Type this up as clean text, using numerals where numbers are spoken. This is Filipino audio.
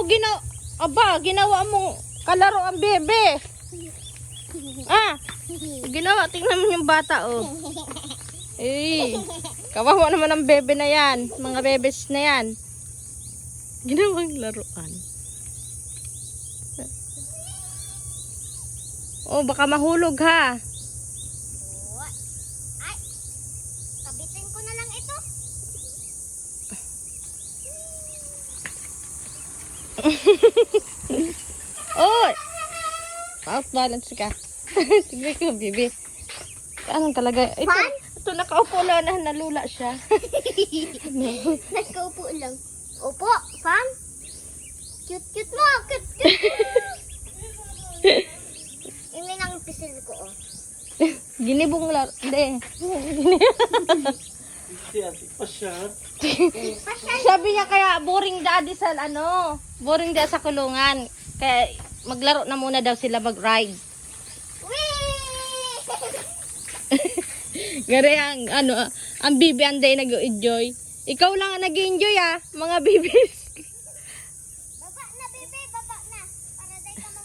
ginawa mo kalaro ang bebe. Ah, ginawa, tingnan mo yung bata, oh. Eh, kawawa naman ang bebe na yan. Mga bebes na yan. Ginawang laruan. Oh, baka mahulog ha. Ay, kabitin ko na lang ito. Oh! Out balance ka. Sige ko, bibi. Anong talaga? Ito nakaupo lang na nalula siya. Nakaupo lang. Opo, Pam. Cute mo. Cute. Yung lang pisil ko, oh. Ginibong laro. Hindi. Sabi niya kaya boring daddy sa boring daddy sa kulungan. Kaya maglaro na muna daw sila mag-ride. Gari ang bibi anday nag-enjoy. Ikaw lang ang nag-enjoy mga bibis.